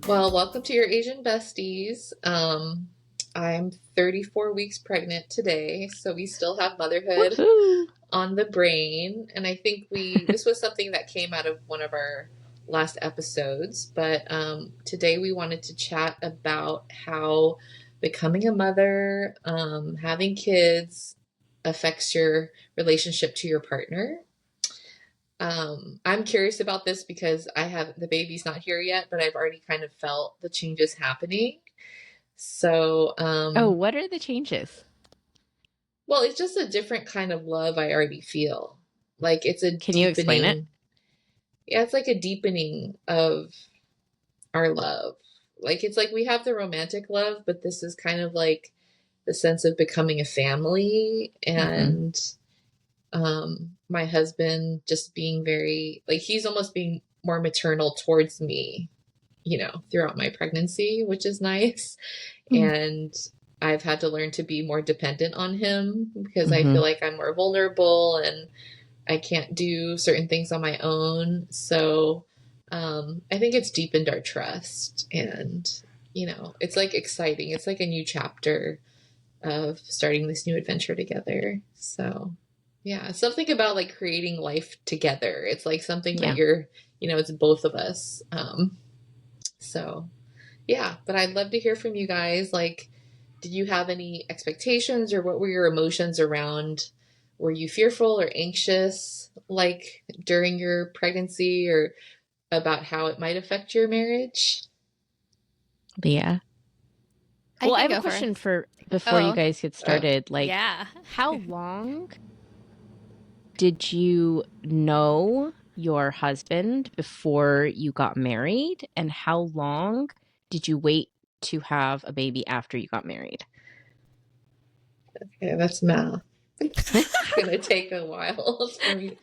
Well, welcome to your Asian besties. I'm 34 weeks pregnant today, so we still have motherhood Woohoo! on the brain. And I think this was something that came out of one of our last episodes, but today we wanted to chat about how becoming a mother, having kids affects your relationship to your partner. I'm curious about this because the baby's not here yet, but I've already kind of felt the changes happening. So, Oh, what are the changes? well, it's just a different kind of love I already feel. Like it's a Can you explain it? yeah, it's like a deepening of our love. Like it's like we have the romantic love, but this is kind of like the sense of becoming a family Hmm. and my husband just being very like he's almost being more maternal towards me, throughout my pregnancy, which is nice. And I've had to learn to be more dependent on him because I feel Hmm. like I'm more vulnerable and I can't do certain things on my own. So I think it's deepened our trust and it's like exciting. It's like a new chapter of starting this new adventure together. So, yeah, something about like creating life together. It's like something that Yeah. it's both of us. So, yeah, but I'd love to hear from you guys. Like, did you have any expectations or what were your emotions around? Were you fearful or anxious like during your pregnancy or about how it might affect your marriage? Yeah. I Well, I can have a go question first. for before you Oh, guys get Uh, started. Like, yeah. how long did you know your husband before you got married? And how long did you wait to have a baby after you got married? yeah, that's math. It's gonna take a while for me.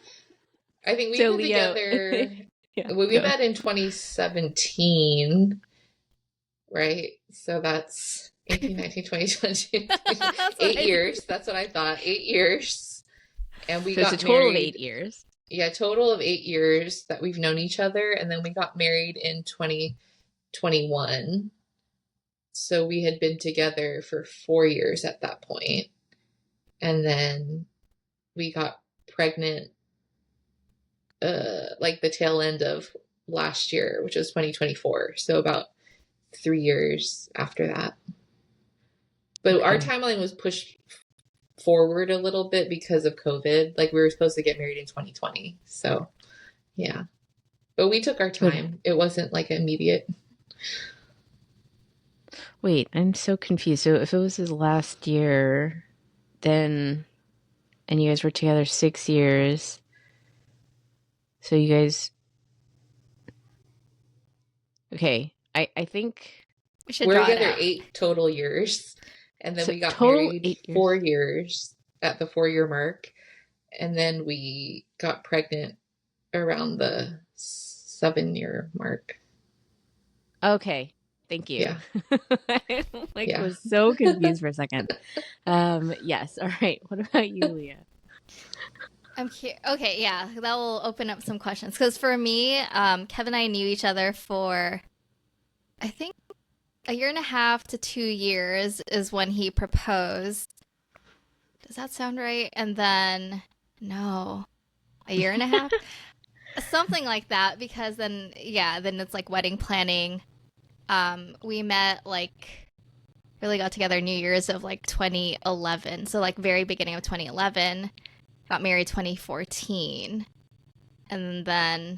I think we've So, been Leo, together. yeah, Well, we go. met in 2017, right? So that's 18, 19, 20, 20, That's what 8 years. That's what I thought. 8 years. And we So it's a got total of married. 8 years. Yeah, total of 8 years that we've known each other. And then we got married in 2021. So we had been together for 4 years at that point. And then we got pregnant like the tail end of last year, which was 2024. So about 3 years after that. But our Okay. timeline was pushed forward a little bit because of COVID. Like we were supposed to get married in 2020. So yeah. But we took our But time. It wasn't like immediate. wait, I'm so confused. So if it was his last year, then and you guys were together 6 years. So you guys, okay. I think we should We're draw it together out. 8 total years. And then so we got total married 8 years. 4 years at the 4 year mark. And then we got pregnant around the 7 year mark. Okay. Thank you. Yeah. I like Yeah. was so confused for a second. Yes. All right. What about you, Leah? Okay, yeah, that will open up some questions. Because for me, Kevin and I knew each other for, I think, a year and a half to 2 years is when he proposed. Does that sound right? And then, no, a year and a half? Something like that. Because then, yeah, then it's like wedding planning. We met like really got together New Year's of like 2011. So like very beginning of 2011. Got married 2014. And then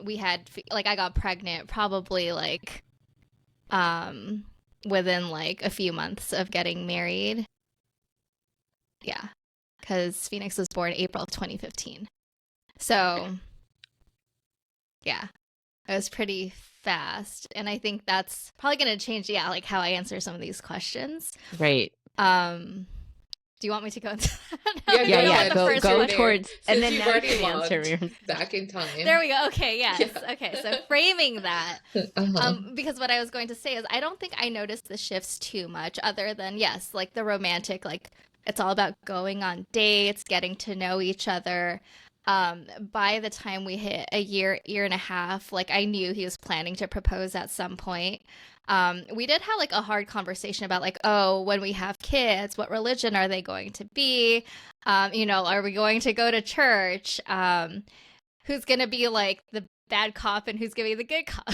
we had like I got pregnant probably like um within like a few months of getting married. Yeah. Cuz Phoenix was born April of 2015. So, yeah. It was pretty fast and I think that's probably going to change like how I answer some of these questions. Right. Um do you want me to go into that now? Yeah, Because Yeah, I go know yeah. what ahead the Go since first you're go one. there. towards and Since then you've now you already can answer logged your back in There time. we go. Okay, yes. Yeah. Okay, so framing that. Uh-huh. Because what I was going to say is I don't think I noticed the shifts too much, other than yes, like the romantic, like it's all about going on dates, getting to know each other. by the time we hit a year and a half, like I knew he was planning to propose at some point. We did have like a hard conversation about like, oh, when we have kids, what religion are they going to be? Are we going to go to church? Who's going to be like the bad cop and who's going to be the good cop?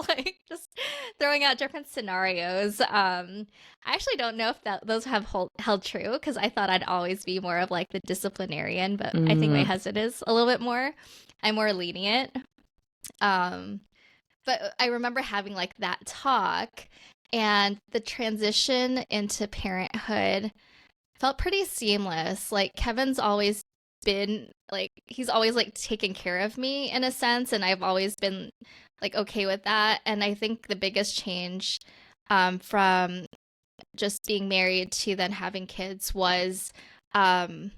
Like just throwing out different scenarios. I actually don't know if those have held true, because I thought I'd always be more of like the disciplinarian, but I think my husband is a little bit more. I'm more lenient. But I remember having like that talk, and the transition into parenthood felt pretty seamless. Like Kevin's always been like, he's always like taken care of me in a sense, and I've always been like okay with that. And I think the biggest change from just being married to then having kids was kind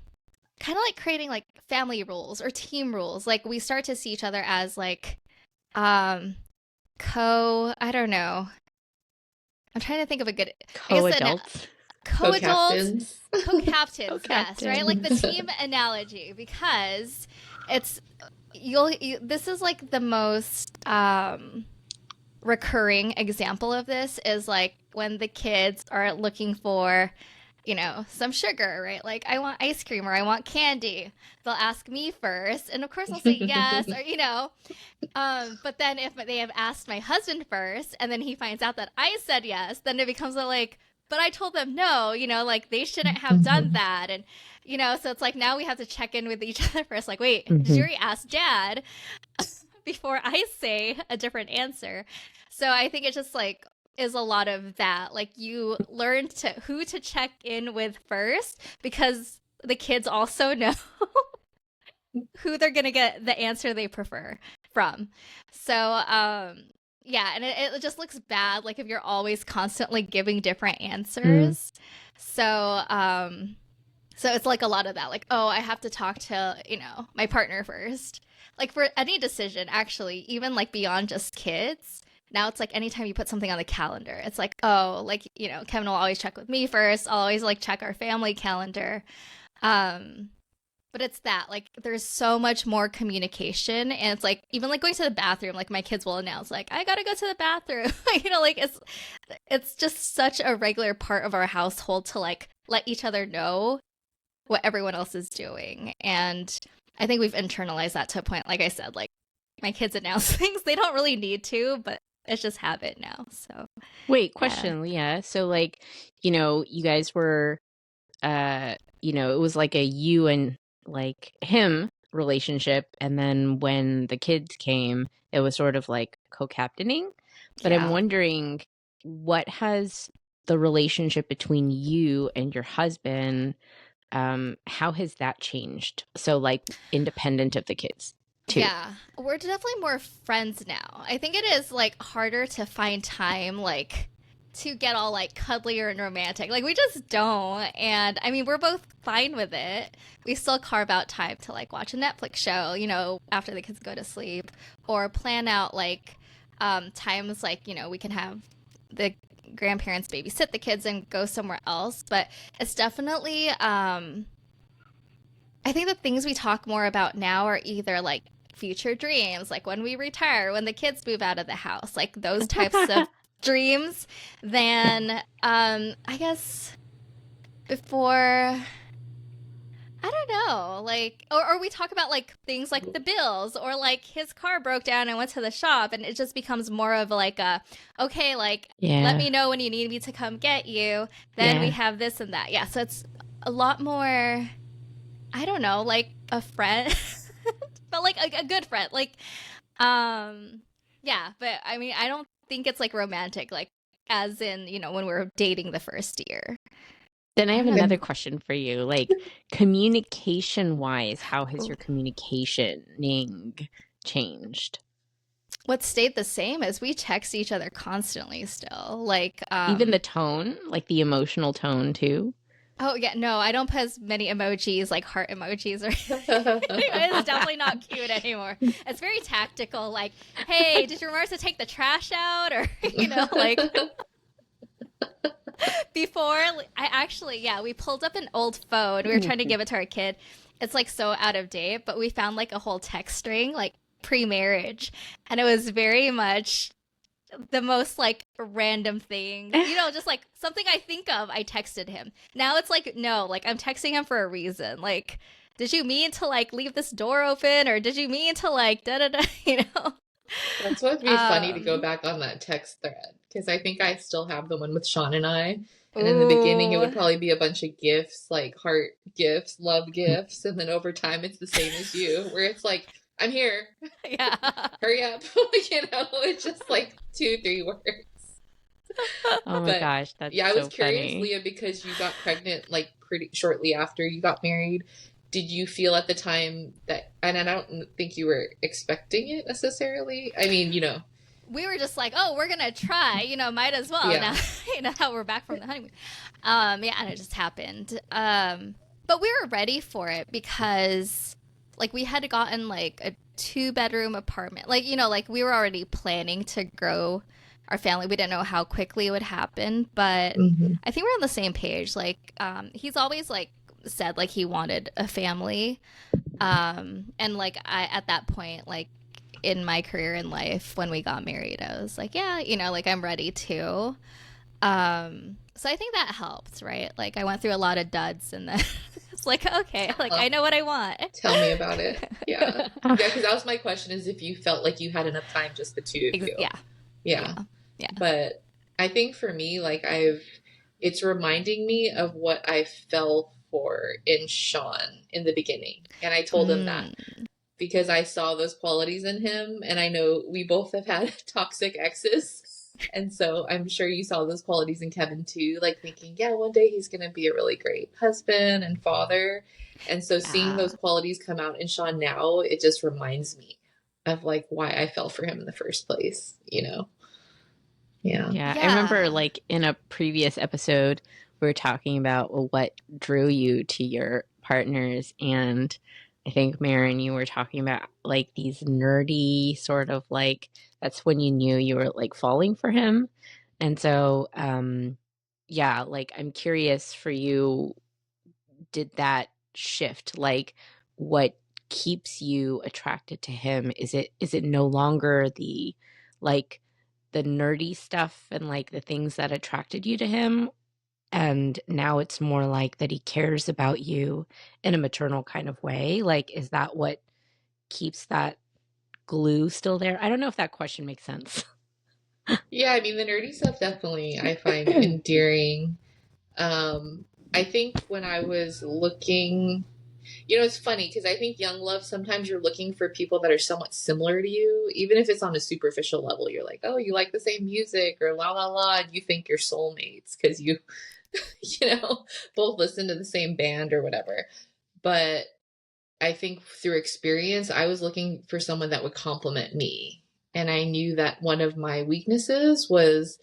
of like creating like family rules or team rules. Like we start to see each other as like I don't know. I'm trying to think of a good co-adults. Co-adults, co-captains, Co-captains. yes, right? Like the team analogy, because it's this is like the most recurring example of this is like when the kids are looking for some sugar, right? Like I want ice cream or I want candy. They'll ask me first, and of course I'll say yes, or but then if they have asked my husband first and then he finds out that I said yes, then it becomes like, but I told them no, like they shouldn't have done that. And so it's like now we have to check in with each other first, like, wait, did you already ask Dad before I say a different answer? So I think it just like is a lot of that. Like you learn who to check in with first, because the kids also know who they're gonna get the answer they prefer from. So yeah, and it just looks bad like if you're always constantly giving different answers. So it's like a lot of that, like, oh, I have to talk to my partner first, like for any decision, actually, even like beyond just kids. Now it's like anytime you put something on the calendar, it's like, oh, like, Kevin will always check with me first. I'll always like check our family calendar. But it's that, like, there's so much more communication. And it's like, even like going to the bathroom, like my kids will announce, like, I gotta go to the bathroom. Like it's just such a regular part of our household to like let each other know what everyone else is doing. And I think we've internalized that to a point, like I said, like my kids announce things. They don't really need to, but it's just habit now. So wait, question, Leah. So like, you guys were, it was like a you and like him relationship. And then when the kids came, it was sort of like co-captaining. But I'm wondering, what has the relationship between you and your husband, how has that changed? So like independent of the kids. Too. Yeah, we're definitely more friends now. I think it is like harder to find time like to get all like cuddlier and romantic. Like we just don't. And I mean, we're both fine with it. We still carve out time to like watch a Netflix show, after the kids go to sleep, or plan out like times like, we can have the grandparents babysit the kids and go somewhere else. But it's definitely I think the things we talk more about now are either like future dreams, like when we retire, when the kids move out of the house, like those types of dreams, than I guess before, I don't know, like, or we talk about like things like the bills, or like his car broke down and went to the shop, and it just becomes more of like a, okay, like, let me know when you need me to come get you, then we have this and that. So it's a lot more, I don't know, like a friend, but like a good friend, like, but I mean, I don't think it's like romantic, like as in, when we were dating the first year. Then I have another question for you, like communication wise, how has your communicationing changed? What stayed the same is we text each other constantly still, like even the tone, like the emotional tone too. Oh, yeah, no, I don't put as many emojis, like heart emojis or it's definitely not cute anymore. It's very tactical, like, hey, did you remember to take the trash out? Or, like, Before, we pulled up an old phone. We were trying to give it to our kid. It's like so out of date, but we found like a whole text string, like pre-marriage. And it was very much the most like random thing, just like something I think of, I texted him. Now it's like, no, like I'm texting him for a reason. Like, did you mean to like leave this door open, or did you mean to like da da da, That's what would be funny to go back on that text thread, because I think I still have the one with Sean and I. And in the beginning, it would probably be a bunch of gifts, like heart gifts, love gifts. And then over time, it's the same as you, where it's like, I'm here. Yeah. Hurry up. It's just like 2-3 words. Oh my gosh, that's yeah, I was so curious, funny. Leah, because you got pregnant like pretty shortly after you got married. Did you feel at the time that, and I don't think you were expecting it necessarily. I mean, we were just like, oh, we're gonna try, might as well. Yeah. Now, how we're back from the honeymoon. And it just happened. But we were ready for it because, like, we had gotten like a 2-bedroom apartment. Like, like we were already planning to grow our family. We didn't know how quickly it would happen, but I think we're on the same page. Like, he's always like said like he wanted a family, and like I at that point, like in my career in life, when we got married, I was like, yeah, like I'm ready to. So I think that helped, right? Like I went through a lot of duds, and then it's like, okay, like I know what I want. Tell me about it. Yeah, because that was my question: is if you felt like you had enough time, just the two of you. Yeah. But I think for me, like it's reminding me of what I fell for in Sean in the beginning, and I told him that because I saw those qualities in him, and I know we both have had toxic exes. And so I'm sure you saw those qualities in Kevin too, like thinking, yeah, one day he's going to be a really great husband and father. And so seeing those qualities come out in Sean now, it just reminds me of like why I fell for him in the first place, Yeah. I remember like in a previous episode, we were talking about what drew you to your partners. And I think, Maryn, you were talking about like these nerdy sort of like, that's when you knew you were like falling for him. And so, like I'm curious for you, did that shift? Like what keeps you attracted to him? Is it no longer the like the nerdy stuff and like the things that attracted you to him? And now it's more like that he cares about you in a maternal kind of way. Like, is that what keeps that glue still there? I don't know if that question makes sense. Yeah, I mean, the nerdy stuff definitely I find endearing. I think when I was looking, it's funny because I think young love, sometimes you're looking for people that are somewhat similar to you, even if it's on a superficial level. You're like, oh, you like the same music or la la la, and you think you're soulmates because you, both listen to the same band or whatever. But I think through experience, I was looking for someone that would complement me. And I knew that one of my weaknesses was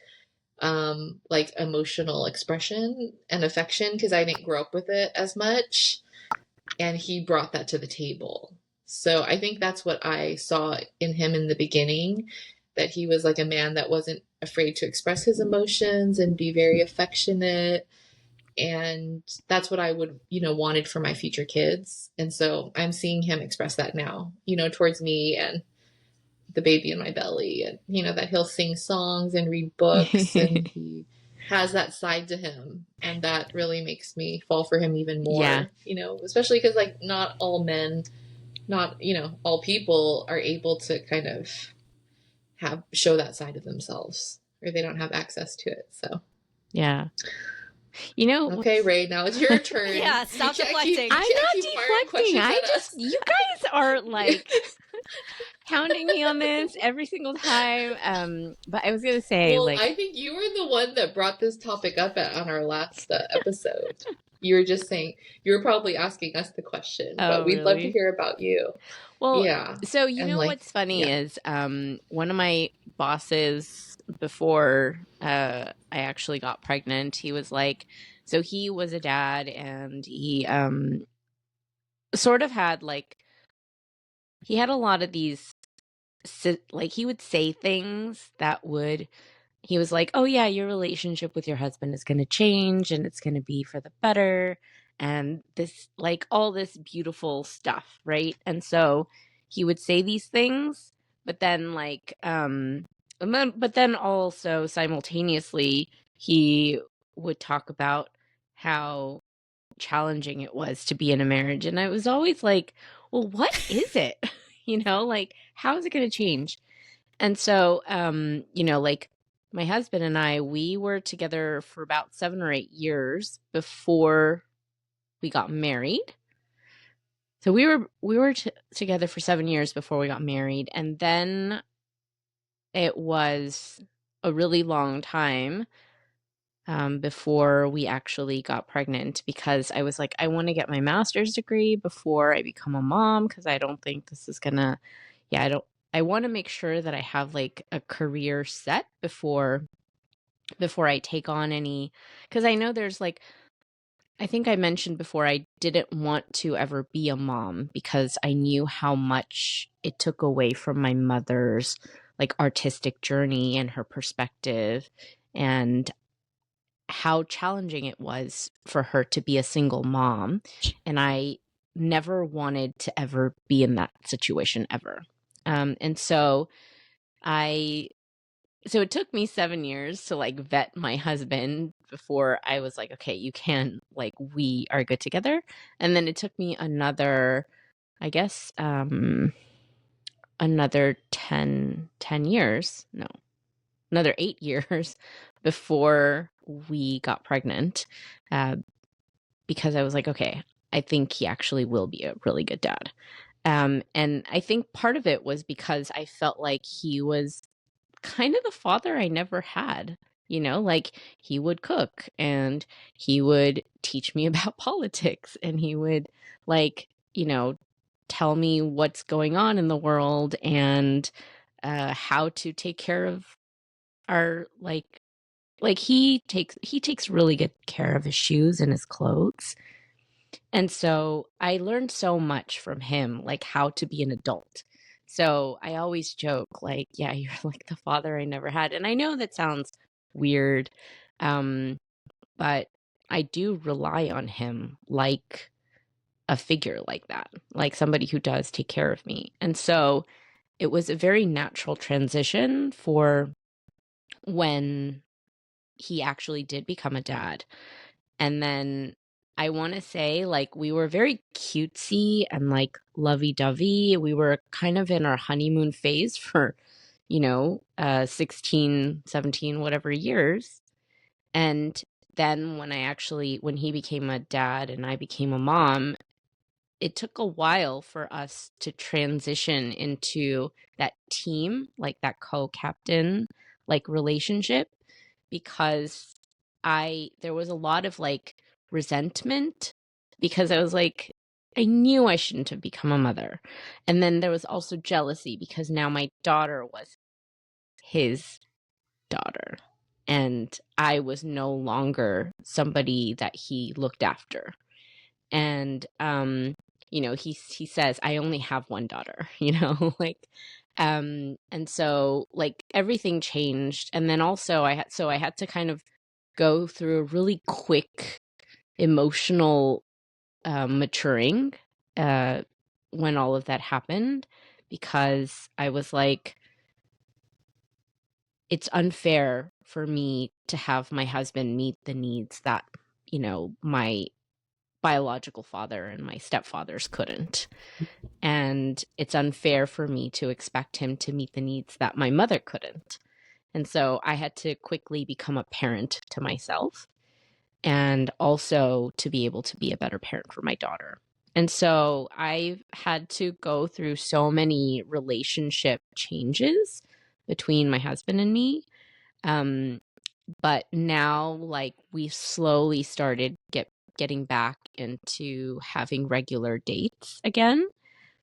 like emotional expression and affection because I didn't grow up with it as much. And he brought that to the table. So I think that's what I saw in him in the beginning, that he was like a man that wasn't afraid to express his emotions and be very affectionate. And that's what I would, wanted for my future kids. And so I'm seeing him express that now, towards me and the baby in my belly, and, that he'll sing songs and read books and he has that side to him. And that really makes me fall for him even more, especially because like not all men, not, all people are able to kind of show that side of themselves, or they don't have access to it. So, yeah. Okay, Rée, now it's your turn. Yeah, stop deflecting. I'm not deflecting. You guys are like pounding me on this every single time. But I was going to say, well, I think you were the one that brought this topic up on our last episode. You were just saying, you were probably asking us the question, but we'd love to hear about you. Well, yeah. So what's funny is one of my bosses before I actually got pregnant, he was like, so he was a dad and he sort of had like, he had a lot of these, like he would say things that would he was like, "Oh yeah, your relationship with your husband is going to change and it's going to be for the better." And this, like, all this beautiful stuff, right? And so he would say these things, but then but then also simultaneously he would talk about how challenging it was to be in a marriage. And I was always like, well, what is it? Like, how is it going to change? And so, like, my husband and I, we were together for about 7 or 8 years before we got married. So we were together for 7 years before we got married, and then it was a really long time before we actually got pregnant, because I was like, I want to get my master's degree before I become a mom, because I don't think this is gonna, yeah, I want to make sure that I have like a career set before I take on any, because I know there's like, I think I mentioned before, I didn't want to ever be a mom because I knew how much it took away from my mother's like artistic journey and her perspective, and how challenging it was for her to be a single mom. And I never wanted to ever be in that situation ever. And so it took me 7 years to like vet my husband before I was like, okay, you can, like, we are good together. And then it took me another, I guess, another 10 years, no, another 8 years before we got pregnant, because I was like, okay, I think he actually will be a really good dad. And I think part of it was because I felt like he was kind of the father I never had. Like, he would cook and he would teach me about politics, and he would, like, tell me what's going on in the world, and how to take care of our, like he takes really good care of his shoes and his clothes. And so I learned so much from him, like how to be an adult. So I always joke, like, yeah, you're like the father I never had. And I know that sounds weird, but I do rely on him like a figure like that, like somebody who does take care of me. And so it was a very natural transition for when he actually did become a dad. And then I want to say, like, we were very cutesy and like lovey-dovey. We were kind of in our honeymoon phase for, 16, 17, whatever years. And then when he became a dad and I became a mom, it took a while for us to transition into that team, like that co-captain, like, relationship, because there was a lot of like resentment, because I was like, I knew I shouldn't have become a mother. And then there was also jealousy because now my daughter was his daughter, and I was no longer somebody that he looked after. And he says, I only have one daughter, like, and so, like, everything changed. And then also I had to kind of go through a really quick emotional maturing when all of that happened, because I was like, it's unfair for me to have my husband meet the needs that, my biological father and my stepfathers couldn't. And it's unfair for me to expect him to meet the needs that my mother couldn't. And so I had to quickly become a parent to myself, and also to be able to be a better parent for my daughter. And so I've had to go through so many relationship changes between my husband and me. But now, like, we slowly started getting back into having regular dates again.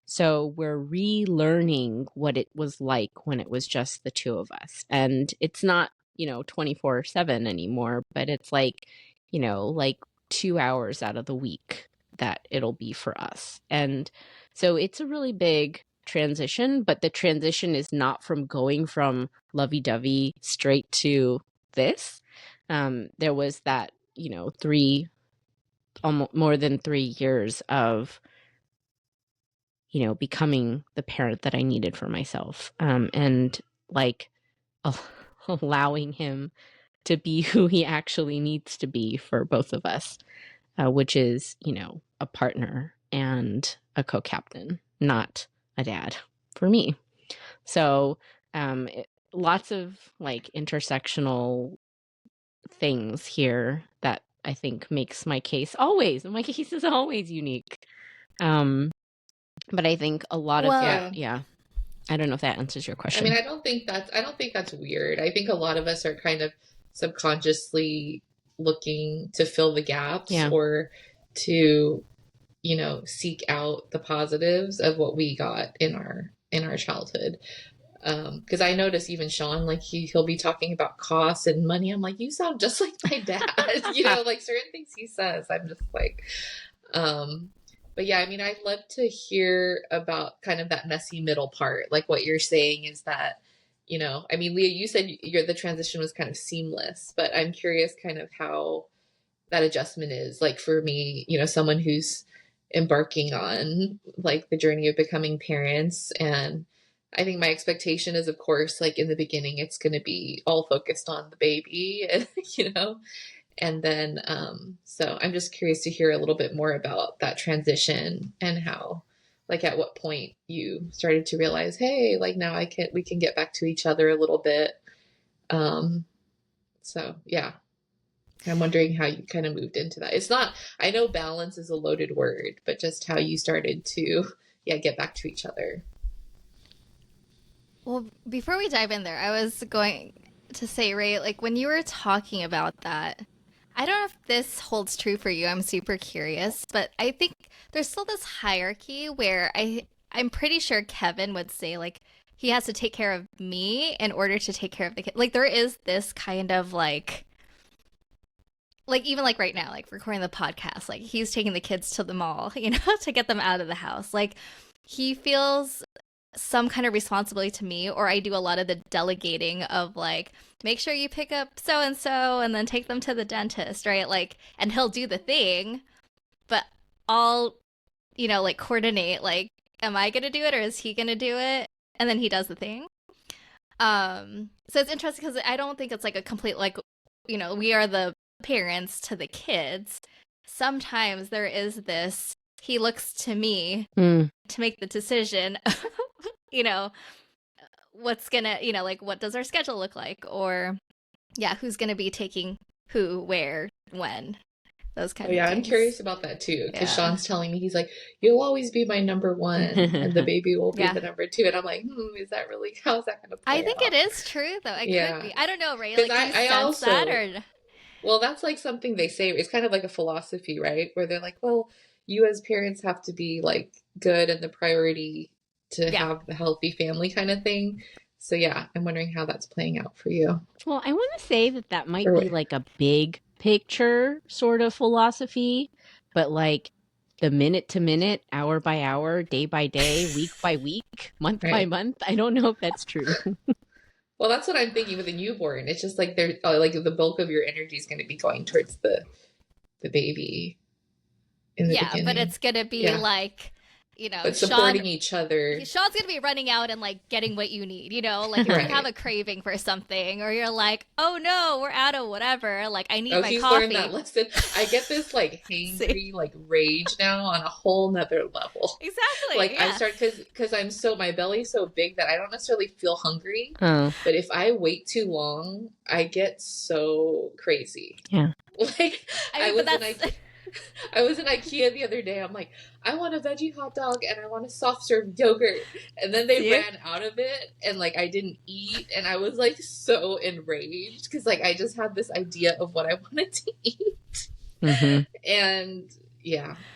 So we're relearning what it was like when it was just the two of us. And it's not, 24/7 anymore, but it's like, like 2 hours out of the week that it'll be for us. And so it's a really big transition, but the transition is not from going from lovey-dovey straight to this. There was that, almost more than 3 years of, becoming the parent that I needed for myself, and like allowing him to be who he actually needs to be for both of us, which is, a partner and a co-captain, not a dad for me. So lots of like intersectional things here that I think makes my case is always unique. But I think a lot of Well, yeah. I don't know if that answers your question. I mean, I don't think that's weird. I think a lot of us are kind of subconsciously looking to fill the gaps or to, seek out the positives of what we got in our childhood. Because I notice even Sean, like he'll be talking about costs and money. I'm like, you sound just like my dad. Like certain things he says, I'm just like, but yeah, I mean, I'd love to hear about kind of that messy middle part. Like what you're saying is that, I mean, Leah, you said the transition was kind of seamless, but I'm curious kind of how that adjustment is. Like for me, someone who's embarking on like the journey of becoming parents, and I think my expectation is, of course, like in the beginning, it's going to be all focused on the baby, and then, so I'm just curious to hear a little bit more about that transition and how, like, at what point you started to realize, hey, like now we can get back to each other a little bit. So yeah, I'm wondering how you kind of moved into that. It's not, I know balance is a loaded word, but just how you started to, get back to each other. Well, before we dive in there, I was going to say, Rée, like when you were talking about that, I don't know if this holds true for you. I'm super curious, but I think there's still this hierarchy where I'm pretty sure Kevin would say like he has to take care of me in order to take care of the kid. Like there is this kind of like even like right now, like recording the podcast, like he's taking the kids to the mall, to get them out of the house. Like he feels some kind of responsibility to me, or I do a lot of the delegating of like, make sure you pick up so and so and then take them to the dentist, right? Like, and he'll do the thing, but I'll, like coordinate, like, am I gonna do it or is he gonna do it? And then he does the thing. So it's interesting because I don't think it's like a complete like, we are the parents to the kids. Sometimes there is this, he looks to me to make the decision what's gonna, like what does our schedule look like, or who's gonna be taking who, where, when, those kind of things. I'm curious about that too, because Sean's telling me, he's like, you'll always be my number one and the baby will be the number two, and I'm like, is that really, how's that gonna play I think out? it is true though. It could be. I don't know, Rée, like I also that or well, that's like something they say, it's kind of like a philosophy, right, where they're like, well, you as parents have to be like good and the priority to have a healthy family kind of thing. So I'm wondering how that's playing out for you. Well, I want to say that might be like a big picture sort of philosophy, but like the minute to minute, hour by hour, day by day, week by week, month by month, I don't know if that's true. Well, that's what I'm thinking with a newborn. It's just like they're like the bulk of your energy is going to be going towards the baby in the beginning. But it's going to be like, but supporting each other. Sean's going to be running out and like getting what you need, like if you have a craving for something or you're like, oh no, we're out of whatever. Like I need my he's coffee. Learned that lesson. I get this like hangry like rage now on a whole nother level. Exactly. Like I start because my belly's so big that I don't necessarily feel hungry. But if I wait too long, I get so crazy. Yeah. Like I was in IKEA the other day. I'm like, I want a veggie hot dog and I want a soft serve yogurt. And then they ran out of it and like I didn't eat. And I was like so enraged because like I just had this idea of what I wanted to eat. And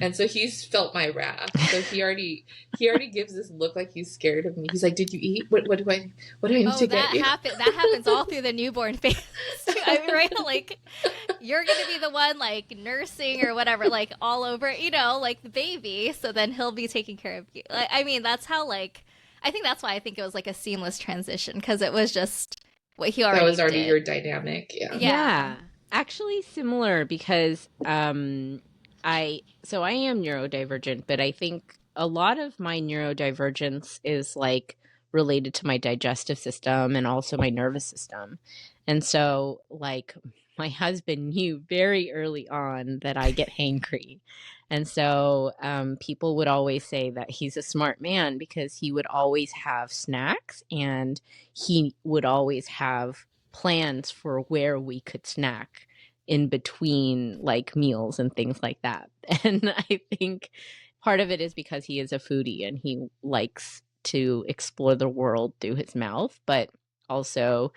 and so he's felt my wrath. So he already gives this look like he's scared of me. He's like, did you eat? What do I need to get you? That happens all through the newborn phase too. I mean, right? Like you're gonna be the one like nursing or whatever, like all over, like the baby. So then he'll be taking care of you. Like, I mean, that's how like I think that's why I think it was like a seamless transition because it was just what he That already was already did. your dynamic. Yeah. Yeah, actually similar because I am neurodivergent, but I think a lot of my neurodivergence is like related to my digestive system and also my nervous system. And so like my husband knew very early on that I get hangry. And so people would always say that he's a smart man because he would always have snacks and he would always have plans for where we could snack in between like meals and things like that. And I think part of it is because he is a foodie and he likes to explore the world through his mouth, but also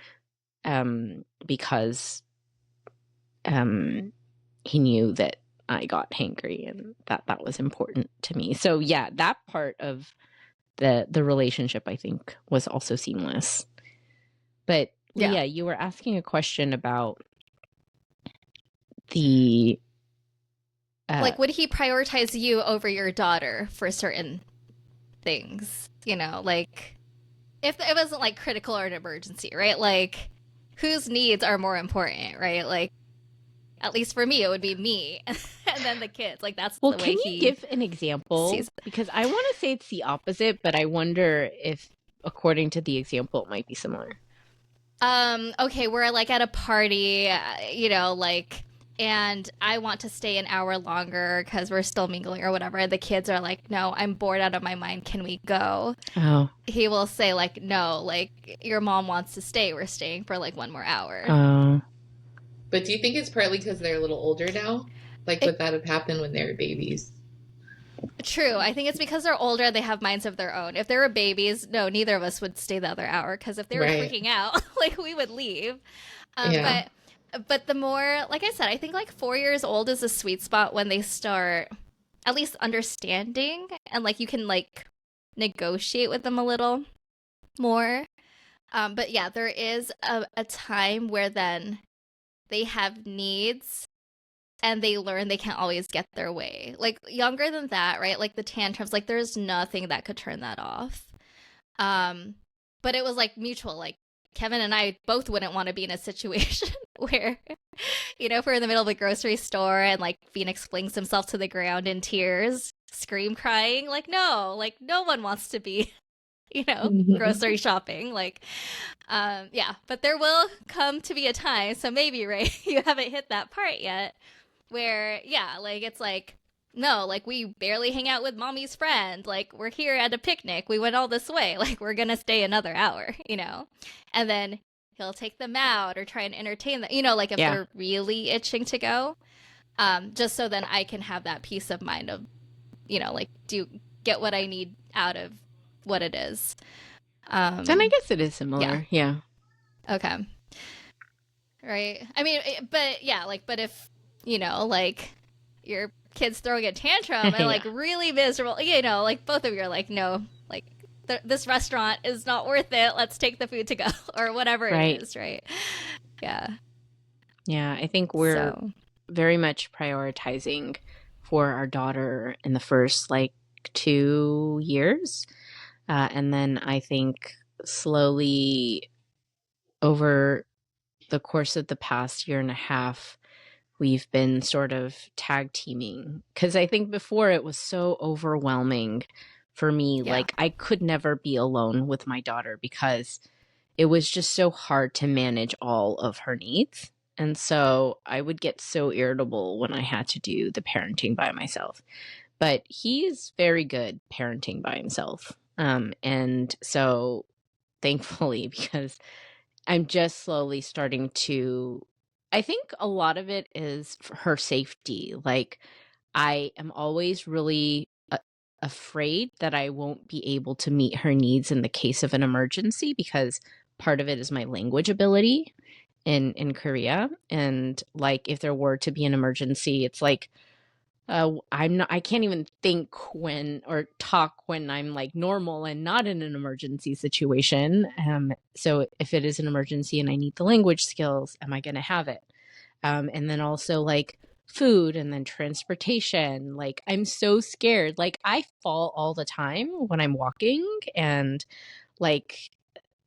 because he knew that I got hangry and that was important to me. So yeah, that part of the relationship I think was also seamless. But Yeah. Leah, you were asking a question about the Like, would he prioritize you over your daughter for certain things? You know, like if it wasn't like critical or an emergency, right? Like, whose needs are more important, right? Like, at least for me, it would be me and then the kids. Like, that's well, the way can you he give an example? sees it. Because I want to say it's the opposite, but I wonder if, according to the example, it might be similar. Okay, we're like at a party, you know, like, and I want to stay an hour longer because we're still mingling or whatever. And the kids are like, no, I'm bored out of my mind. Can we go? Oh. He will say, like, no, like, your mom wants to stay. We're staying for like 1 more hour. Oh. But do you think it's partly because they're a little older now? Like, would that have happened when they were babies? True. I think it's because they're older. They have minds of their own. If they were babies, no, neither of us would stay the other hour because if they were Right. freaking out, like, we would leave. Yeah. But the more, like I said, I think like 4 years old is a sweet spot when they start at least understanding and like you can like negotiate with them a little more. But yeah, there is a time where then they have needs and they learn they can't always get their way. Like younger than that, right? Like the tantrums, like there's nothing that could turn that off. But it was like mutual. Like Kevin and I both wouldn't want to be in a situation where, you know, if we're in the middle of a grocery store and like Phoenix flings himself to the ground in tears, scream crying, like no one wants to be, you know, grocery shopping. Like, yeah, but there will come to be a time. So maybe, Rée, you haven't hit that part yet where, yeah, like it's like, no, like we barely hang out with mommy's friend. Like we're here at a picnic. We went all this way. Like we're going to stay another hour, you know? And then he'll take them out or try and entertain them, you know, like if they're really itching to go, just so then I can have that peace of mind of, you know, like get what I need out of what it is. Then I guess it is similar. Yeah. Okay. Right. I mean, but yeah, like, but if, you know, like your kid's throwing a tantrum and like really miserable, you know, like both of you are like, no, like this restaurant is not worth it. Let's take the food to go or whatever it is. Right. Yeah. Yeah. I think we're very much prioritizing for our daughter in the first like 2 years. And then I think slowly over the course of the past year and a half, we've been sort of tag teaming because I think before it was so overwhelming for me. Yeah. Like I could never be alone with my daughter because it was just so hard to manage all of her needs. And so I would get so irritable when I had to do the parenting by myself. But he's very good parenting by himself. And so thankfully, because I'm just slowly starting to, I think a lot of it is for her safety. Like I am always really afraid that I won't be able to meet her needs in the case of an emergency because part of it is my language ability in Korea. And like if there were to be an emergency, it's like I can't even think when or talk when I'm like normal and not in an emergency situation. So if it is an emergency and I need the language skills, am I going to have it? And then also like food and then transportation. Like, I'm so scared. Like, I fall all the time when I'm walking, and like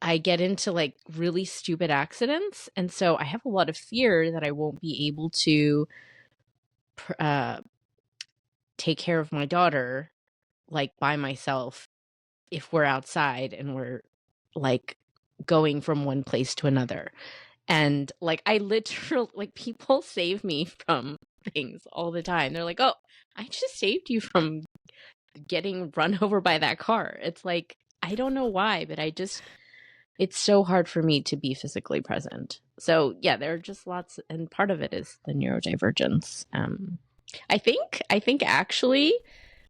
I get into like really stupid accidents. And so I have a lot of fear that I won't be able to take care of my daughter like by myself if we're outside and we're like going from one place to another. And like I literally, like, people save me from things all the time. They're like, "Oh, I just saved you from getting run over by that car." It's like, I don't know why, but it's so hard for me to be physically present. So yeah, there are just lots, and part of it is the neurodivergence. I think actually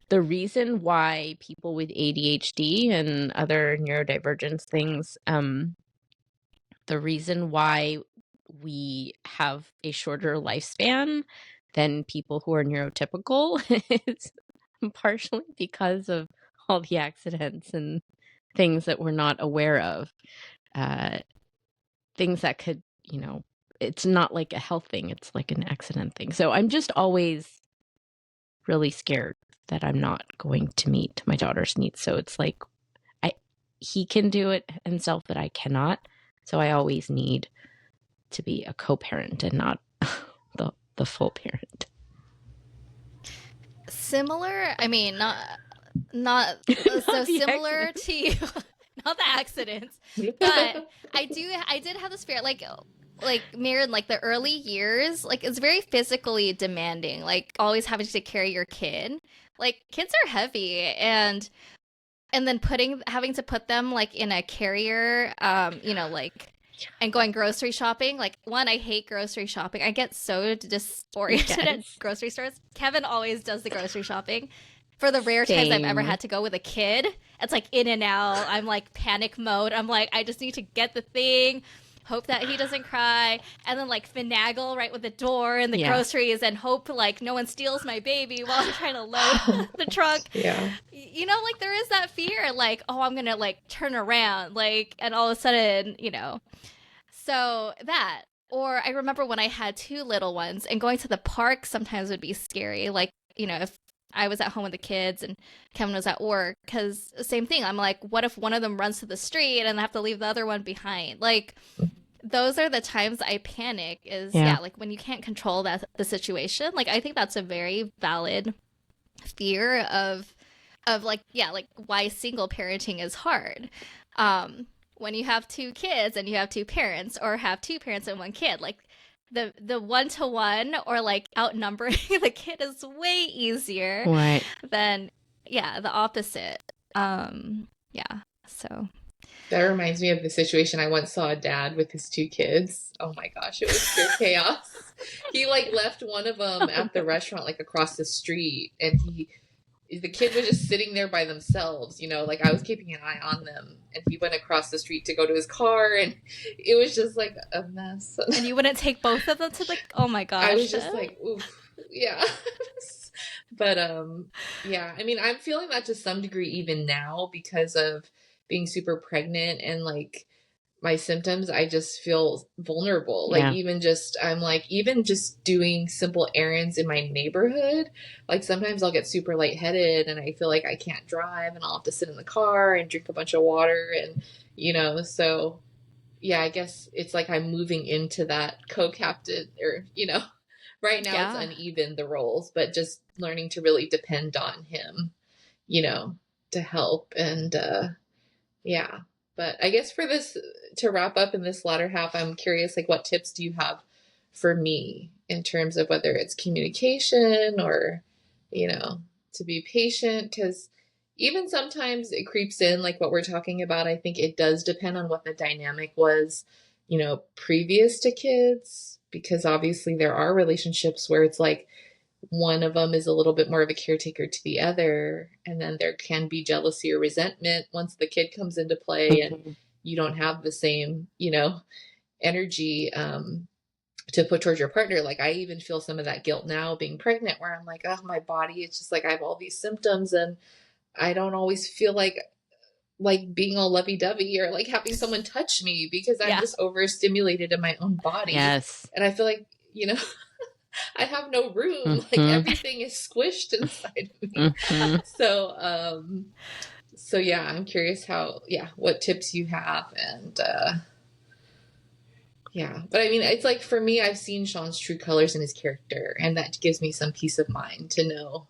the reason why people with ADHD and other neurodivergence things, the reason why we have a shorter lifespan than people who are neurotypical is partially because of all the accidents and things that we're not aware of. Things that could, it's not like a health thing, it's like an accident thing. So I'm just always really scared that I'm not going to meet my daughter's needs. So it's like he can do it himself, but I cannot. So I always need to be a co-parent and not the full parent. Similar, I mean, not so similar accidents. to you, not the accidents, but I did have this fear, like Maryn, like the early years, like it's very physically demanding, like always having to carry your kid. Like kids are heavy, and then having to put them like in a carrier, like, and going grocery shopping. Like, one, I hate grocery shopping. I get so disoriented at grocery stores. Kevin always does the grocery shopping. For the rare times I've ever had to go with a kid, it's like in and out. I'm like panic mode. I'm like, I just need to get the thing, hope that he doesn't cry, and then like finagle right with the door and the groceries, and hope like no one steals my baby while I'm trying to load the trunk. Yeah. Like there is that fear, like, oh, I'm gonna like turn around, like, and all of a sudden, So that, or I remember when I had two little ones, and going to the park sometimes would be scary. Like, if I was at home with the kids and Kevin was at work, because same thing. I'm like, what if one of them runs to the street and I have to leave the other one behind? Like, those are the times I panic. Like when you can't control the situation. Like, I think that's a very valid fear of like why single parenting is hard. When you have two kids and you have two parents, or have two parents and one kid, like the 1-to-1 or like outnumbering the kid is way easier than the opposite. So that reminds me of the situation. I once saw a dad with his two kids. Oh my gosh, it was pure chaos. He like left one of them at the restaurant, like across the street, and the kid was just sitting there by themselves, like I was keeping an eye on them, and he went across the street to go to his car, and it was just like a mess. And you wouldn't take both of them to oh my gosh. I was just like, oof, yeah. But yeah, I mean, I'm feeling that to some degree even now because of being super pregnant, and like my symptoms, I just feel vulnerable. Like even just doing simple errands in my neighborhood. Like sometimes I'll get super lightheaded and I feel like I can't drive, and I'll have to sit in the car and drink a bunch of water, and so yeah, I guess it's like I'm moving into that co-captain, or right now it's uneven, the roles, but just learning to really depend on him, to help. And yeah. But I guess for this, to wrap up in this latter half, I'm curious, like, what tips do you have for me in terms of whether it's communication or, to be patient? Because even sometimes it creeps in, like what we're talking about. I think it does depend on what the dynamic was, previous to kids, because obviously there are relationships where it's like one of them is a little bit more of a caretaker to the other, and then there can be jealousy or resentment once the kid comes into play, and you don't have the same energy to put towards your partner. Like I even feel some of that guilt now being pregnant, where I'm like, oh, my body, it's just like I have all these symptoms, and I don't always feel like being all lovey-dovey or like having someone touch me, because I'm just overstimulated in my own body. Yes. And I feel like I have no room. Like Mm-hmm. everything is squished inside of me. Mm-hmm. So yeah, I'm curious what tips you have, and yeah. But I mean, it's like for me, I've seen Sean's true colors in his character, and that gives me some peace of mind to know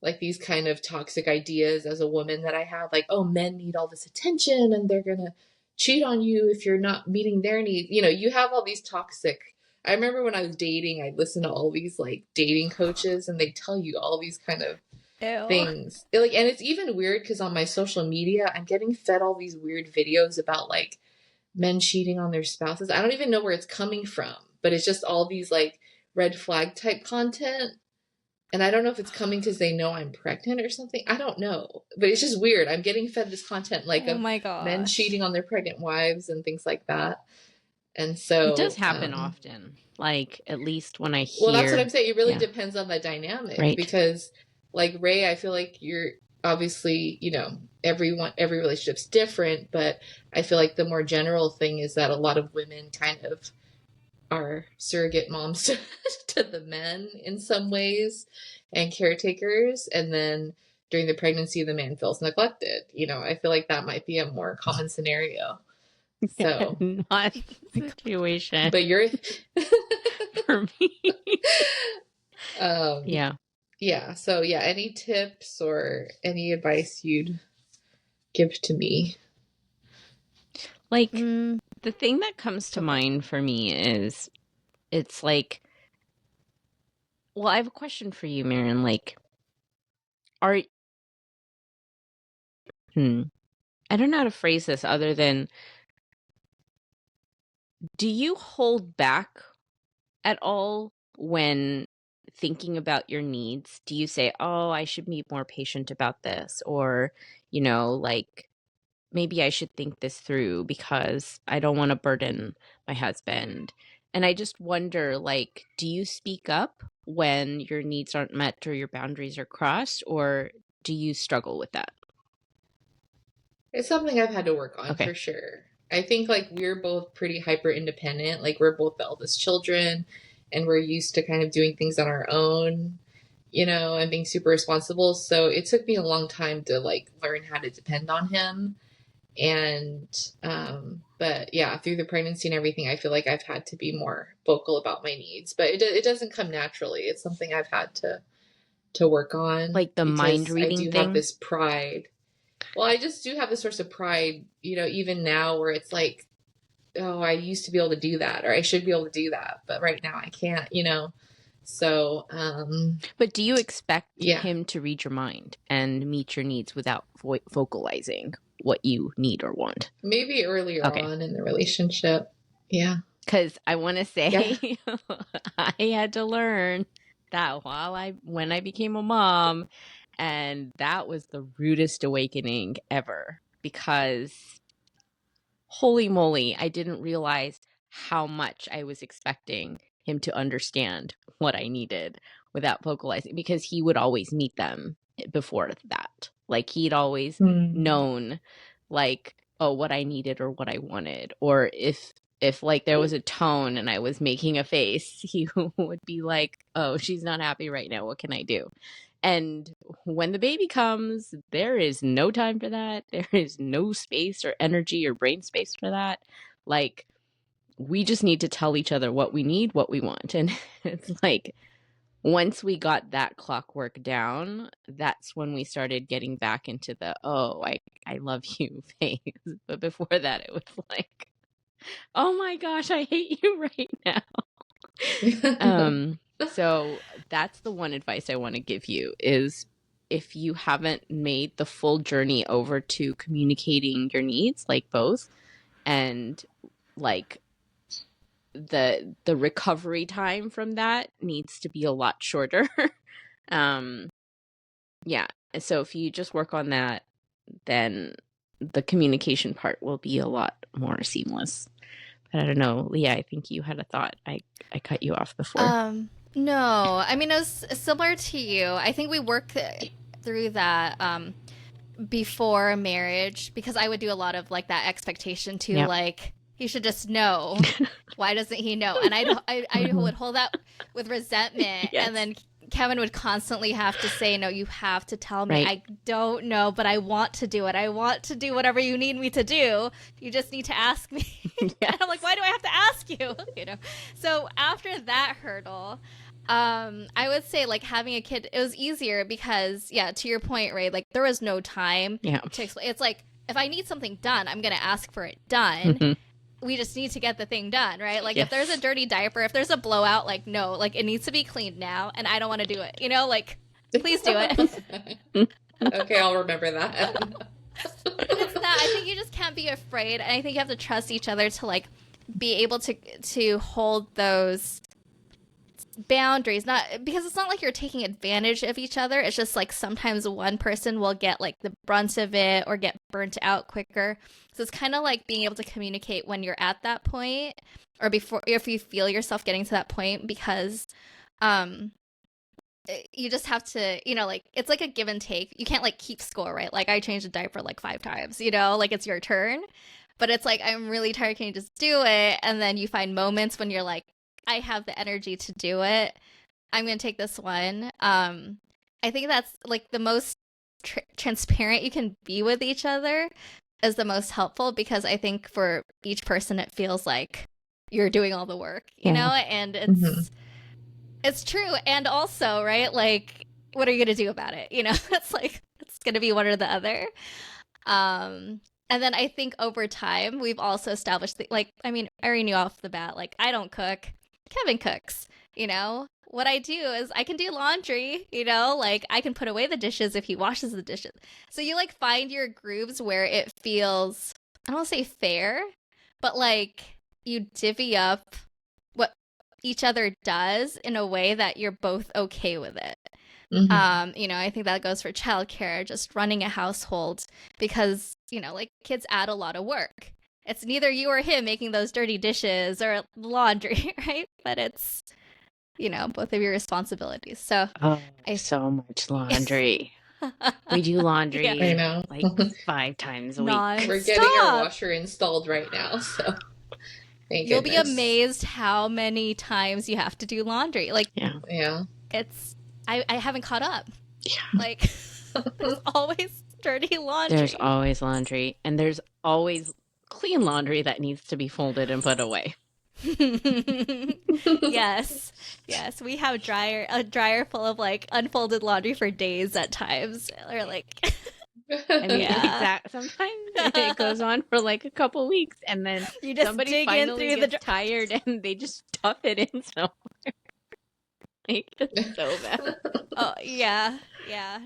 like these kind of toxic ideas as a woman that I have, like, oh, men need all this attention and they're gonna cheat on you if you're not meeting their needs. You know, you have all these toxic. I remember when I was dating, I'd listen to all these like dating coaches and they tell you all these kind of Ew. things. Like, and it's even weird because on my social media, I'm getting fed all these weird videos about like men cheating on their spouses. I don't even know where it's coming from, but it's just all these like red flag type content. And I don't know if it's coming because they know I'm pregnant or something. I don't know. But it's just weird. I'm getting fed this content like Oh of my men gosh. cheating on their pregnant wives and things like that. And It does so, happen often. Like, at least when I well, that's what hear, I'm saying. It really yeah, depends on the dynamic right. because, like Rée, I feel like you're obviously, you know, every relationship's different, but I feel like the more general thing is that a lot of women kind of are surrogate moms to the men in some ways and caretakers, and then during the pregnancy the man feels neglected. You know, I feel like that might be a more common scenario. So Not the situation but you're for me. yeah. So yeah, any tips or any advice you'd give to me? Like, the thing that comes to mind for me is, it's like, well, I have a question for you, Maryn. Like, I don't know how to phrase this other than, do you hold back at all when thinking about your needs? Do you say, oh, I should be more patient about this? Or, you know, like, maybe I should think this through because I don't want to burden my husband. And I just wonder, like, do you speak up when your needs aren't met or your boundaries are crossed, or do you struggle with that? It's something I've had to work on Okay. for sure. I think like we're both pretty hyper independent. Like we're both the eldest children and we're used to kind of doing things on our own, you know, and being super responsible. So it took me a long time to like learn how to depend on him. And but yeah, through the pregnancy and everything, I feel like I've had to be more vocal about my needs. But it doesn't come naturally. It's something I've had to work on, Like the mind because I reading do have thing? this pride. Well, I just do have this source of pride, you know, even now where it's like, oh, I used to be able to do that, or I should be able to do that, but right now I can't, you know. So, But do you expect yeah, him to read your mind and meet your needs without vocalizing what you need or want? maybe earlier Okay. on in the relationship. Yeah. Because I want to Yeah. say, I had to learn that when I became a mom, and that was the rudest awakening ever, because holy moly, I didn't realize how much I was expecting him to understand what I needed without vocalizing, because he would always meet them before that. Like, he'd always known, like, oh, what I needed or what I wanted. Or if like there was a tone and I was making a face, he would be like, oh, she's not happy right now. What can I do? And when the baby comes, there is no time for that. There is no space or energy or brain space for that. Like, we just need to tell each other what we need, what we want. And it's like, once we got that clockwork down, that's when we started getting back into the, oh, I love you phase. But before that, it was like, oh my gosh, I hate you right now. So that's the one advice I want to give you is, if you haven't made the full journey over to communicating your needs, like both, and like the recovery time from that needs to be a lot shorter. Yeah. So if you just work on that, then the communication part will be a lot more seamless. But I don't know, Leah, I think you had a thought. I cut you off before. No, I mean, it was similar to you. I think we worked through that before marriage, because I would do a lot of like that expectation too, Yep. like he should just know. Why doesn't he know? And I would hold that with resentment. Yes. And then Kevin would constantly have to say, no, you have to tell me. Right. I don't know, but I want to do it. I want to do whatever you need me to do. You just need to ask me. Yes. And I'm like, why do I have to ask you? You know? So after that hurdle, I would say like having a kid, it was easier because, yeah, to your point, Rée, like there was no time to explain. It's like, if I need something done, I'm going to ask for it done. We just need to get the thing done, right? Like if there's a dirty diaper, if there's a blowout, like no, like it needs to be cleaned now and I don't want to do it, you know, like please do it. Okay, I'll remember that. It's that I think you just can't be afraid, and I think you have to trust each other to like be able to hold those boundaries, not because it's not like you're taking advantage of each other. It's just like sometimes one person will get like the brunt of it or get burnt out quicker. So it's kind of like being able to communicate when you're at that point or before, if you feel yourself getting to that point, because you just have to, you know, like it's like a give and take. You can't like keep score, right? Like I changed a diaper like 5 times, you know, like it's your turn, but it's like I'm really tired, can you just do it? And then you find moments when you're like, I have the energy to do it. I'm going to take this one. I think that's like the most transparent you can be with each other is the most helpful, because I think for each person, it feels like you're doing all the work, you know, and it's true. And also, right, like, what are you going to do about it? You know, it's like, it's going to be one or the other. And then I think over time, we've also established, like, I mean, I already knew off the bat, like, I don't cook. Kevin cooks, you know? What I do is I can do laundry, you know? Like, I can put away the dishes if he washes the dishes. So you, like, find your grooves where it feels, I don't want to say fair, but, like, you divvy up what each other does in a way that you're both okay with it. You know, I think that goes for childcare, just running a household, because, you know, like, kids add a lot of work. It's neither you or him making those dirty dishes or laundry, right? But it's, you know, both of your responsibilities. So so much laundry. We do laundry I know. like 5 times a week. We're getting our washer installed right now, so you'll be amazed how many times you have to do laundry. Like, yeah. It's I haven't caught up. Yeah. Like there's always dirty laundry. There's always laundry, and there's always clean laundry that needs to be folded and put away. Yes, we have a dryer full of like unfolded laundry for days at times, or like I mean, sometimes it goes on for like a couple weeks, and then you just somebody finally gets tired and they just stuff it in somewhere. Like, it's so bad. Oh yeah.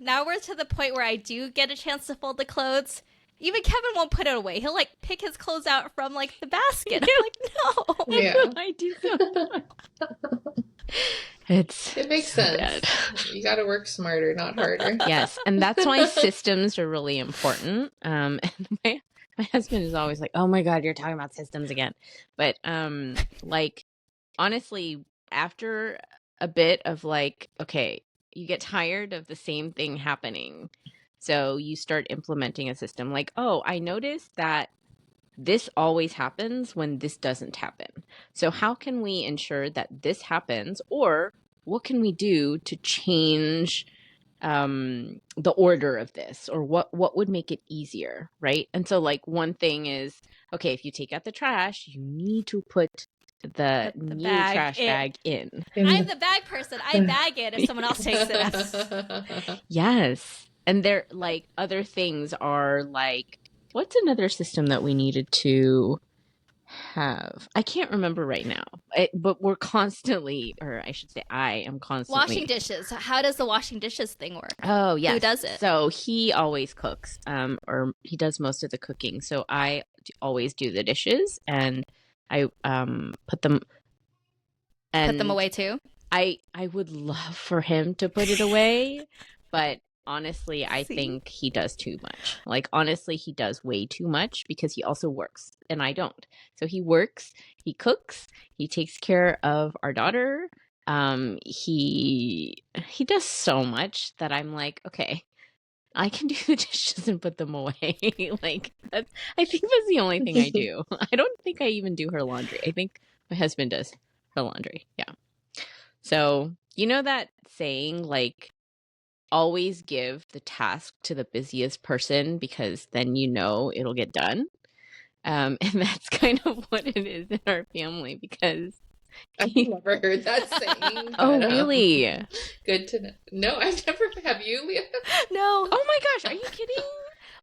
Now we're to the point where I do get a chance to fold the clothes. Even Kevin won't put it away. He'll like pick his clothes out from like the basket. I'm like, no. Yeah. I do so. It makes so sense. Bad. You got to work smarter, not harder. Yes, and that's why systems are really important. And my husband is always like, "Oh my God, you're talking about systems again." But like honestly, after a bit of like, okay, you get tired of the same thing happening. So you start implementing a system like, oh, I noticed that this always happens when this doesn't happen. So how can we ensure that this happens, or what can we do to change the order of this, or what would make it easier, right? And so like one thing is, okay, if you take out the trash, you need to put the new trash bag in. I'm the bag person. I bag it if someone else takes it out. Yes. And there, like, other things are like, what's another system that we needed to have? I can't remember right now, but we're constantly, or I should say I am constantly. Washing dishes. How does the washing dishes thing work? Oh, yes. Who does it? So he always cooks, or he does most of the cooking. So I always do the dishes, and I put them away too. I would love for him to put it away, but honestly, I think he does too much. Like, honestly, he does way too much because he also works and I don't. So he works, he cooks, he takes care of our daughter. He does so much that I'm like, okay, I can do the dishes and put them away. Like I think that's the only thing I do. I don't think I even do her laundry. I think my husband does her laundry. Yeah. So, you know that saying, like, always give the task to the busiest person because then you know it'll get done. And that's kind of what it is in our family because I've never heard that saying. Oh, But, really? good to know. No, I've never. Have you, Leah? No. Oh my gosh, are you kidding?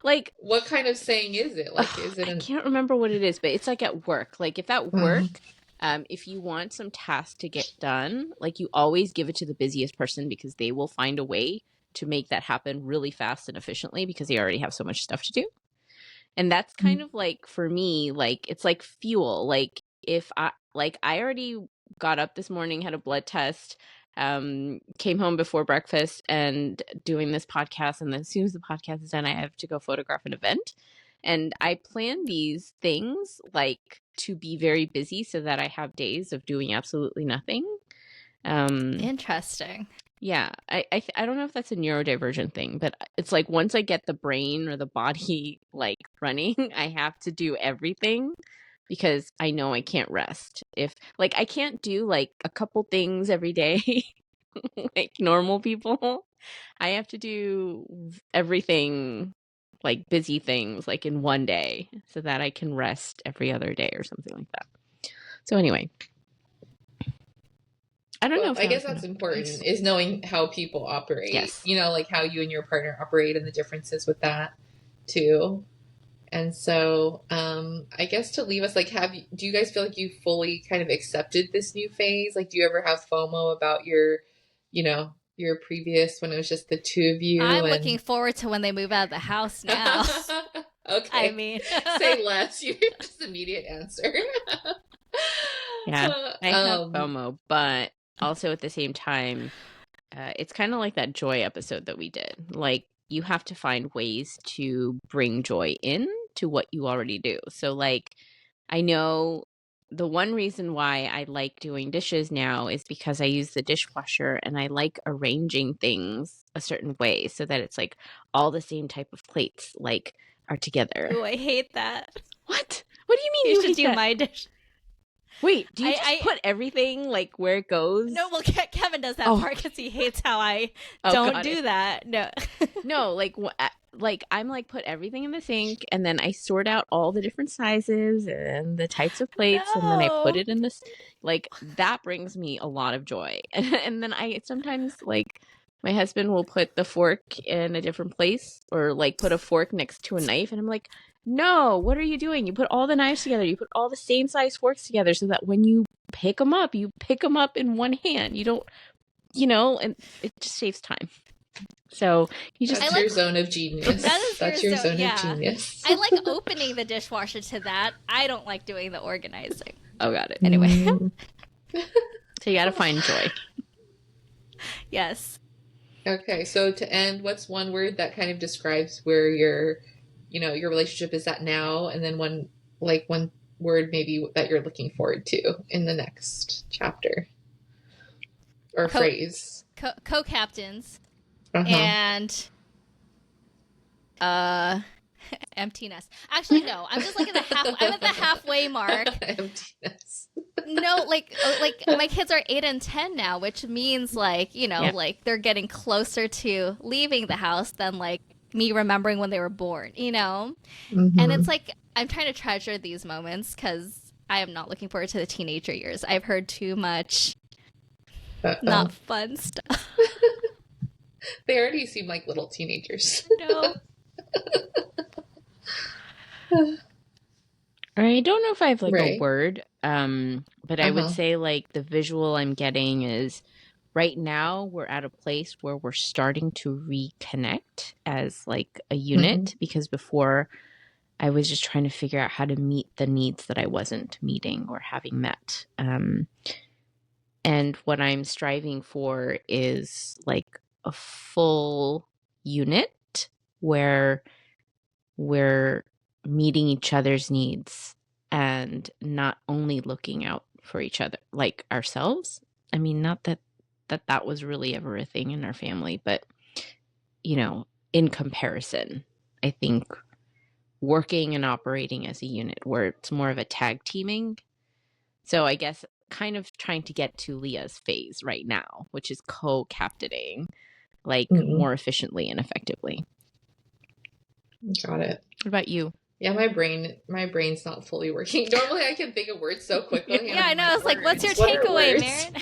Like, What kind of saying is it? Like, is it? I can't remember what it is, but it's like at work. Like if at work, if you want some task to get done, like you always give it to the busiest person because they will find a way to make that happen really fast and efficiently because they already have so much stuff to do. And that's kind of like, for me, like it's like fuel. Like if I already got up this morning, had a blood test, came home before breakfast and doing this podcast, and then as soon as the podcast is done, I have to go photograph an event. And I plan these things like to be very busy so that I have days of doing absolutely nothing. Interesting. Yeah, I don't know if that's a neurodivergent thing, but it's like once I get the brain or the body like running, I have to do everything because I know I can't rest. If like I can't do like a couple things every day like normal people. I have to do everything like busy things like in one day so that I can rest every other day or something like that. So anyway, I don't know if I guess that's important is knowing how people operate. Yes. You know, like how you and your partner operate and the differences with that too. And so, I guess to leave us, like, do you guys feel like you fully kind of accepted this new phase? Like, do you ever have FOMO about your previous when it was just the two of you? I'm looking forward to when they move out of the house now. Okay. I mean, say less. Your just immediate answer. Yeah, I have FOMO, but also at the same time, it's kind of like that joy episode that we did. Like, you have to find ways to bring joy in to what you already do. So, like, I know the one reason why I like doing dishes now is because I use the dishwasher and I like arranging things a certain way so that it's like all the same type of plates like are together. ooh, I hate that. What? What do you mean You should do my dish. Wait, do you just put everything like where it goes? No, well, Kevin does that part because he hates how I don't do that. No, no, like I'm like put everything in the sink and then I sort out all the different sizes and the types of plates and then I put it in this. Like that brings me a lot of joy. And then I sometimes like my husband will put the fork in a different place or like put a fork next to a knife and I'm like, no, what are you doing? You put all the knives together. You put all the same size forks together so that when you pick them up in one hand. You don't, and it just saves time. So you just... That's your zone of genius. That's your zone of genius. I like opening the dishwasher to that. I don't like doing the organizing. Oh, got it. Anyway. So you got to find joy. Yes. Okay, so to end, what's one word that kind of describes where your relationship is at now, and then one word maybe that you're looking forward to in the next chapter or phrase? Co-captains and emptiness. Actually, no. I'm just like I'm at the halfway mark. Emptiness. No, like my kids are 8 and 10 now, which means like they're getting closer to leaving the house than like me remembering when they were born, And it's like I'm trying to treasure these moments because I am not looking forward to the teenager years. I've heard too much not fun stuff. They already seem like little teenagers. No. I don't know if I have like a word, but I would say like the visual I'm getting is right now we're at a place where we're starting to reconnect as like a unit because before I was just trying to figure out how to meet the needs that I wasn't meeting or having met. And what I'm striving for is like a full unit where we're meeting each other's needs and not only looking out for each other, like ourselves. I mean, not that was really ever a thing in our family, but in comparison. I think working and operating as a unit where it's more of a tag teaming. So I guess kind of trying to get to Leah's phase right now, which is co-captaining, like more efficiently and effectively. Got it. What about you? Yeah, my brain's not fully working. Normally I can think of words so quickly. Yeah, I know. I was like, what's your takeaway, Maryn?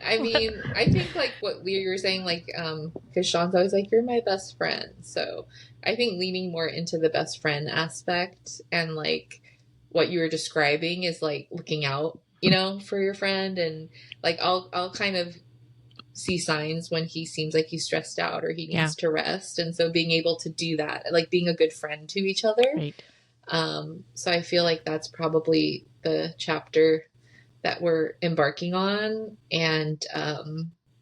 I mean, I think like what Leah, you were saying, like, because Sean's always like, you're my best friend. So I think leaning more into the best friend aspect, and like what you were describing is like looking out, you know, for your friend. And like, I'll kind of see signs when he seems like he's stressed out or he needs to rest. And so being able to do that, like being a good friend to each other. Right. So I feel like that's probably the chapter that we're embarking on. And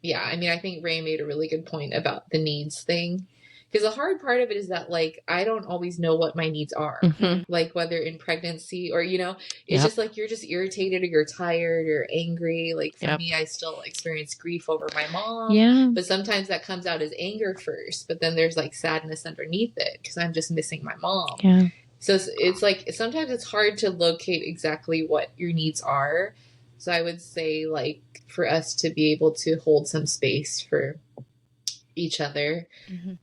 yeah, I mean, I think Rée made a really good point about the needs thing. Because the hard part of it is that, like, I don't always know what my needs are. Like, whether in pregnancy or, you know, it's just like you're just irritated or you're tired or angry. Like, for me, I still experience grief over my mom. Yeah. But sometimes that comes out as anger first. But then there's, like, sadness underneath it because I'm just missing my mom. Yeah. So it's like sometimes it's hard to locate exactly what your needs are. So I would say, like, for us to be able to hold some space for each other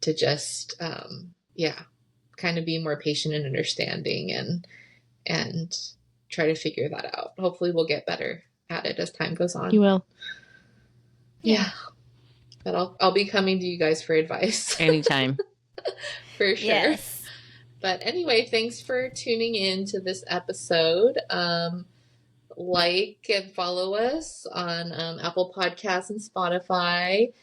to just kind of be more patient and understanding and try to figure that out. Hopefully we'll get better at it as time goes on. You will. Yeah. But I'll be coming to you guys for advice. Anytime. For sure. Yes. But anyway, thanks for tuning in to this episode. Like and follow us on Apple Podcasts and Spotify.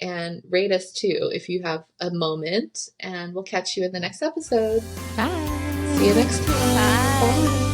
And rate us too if you have a moment. And we'll catch you in the next episode. Bye. See you next time. Bye. Bye.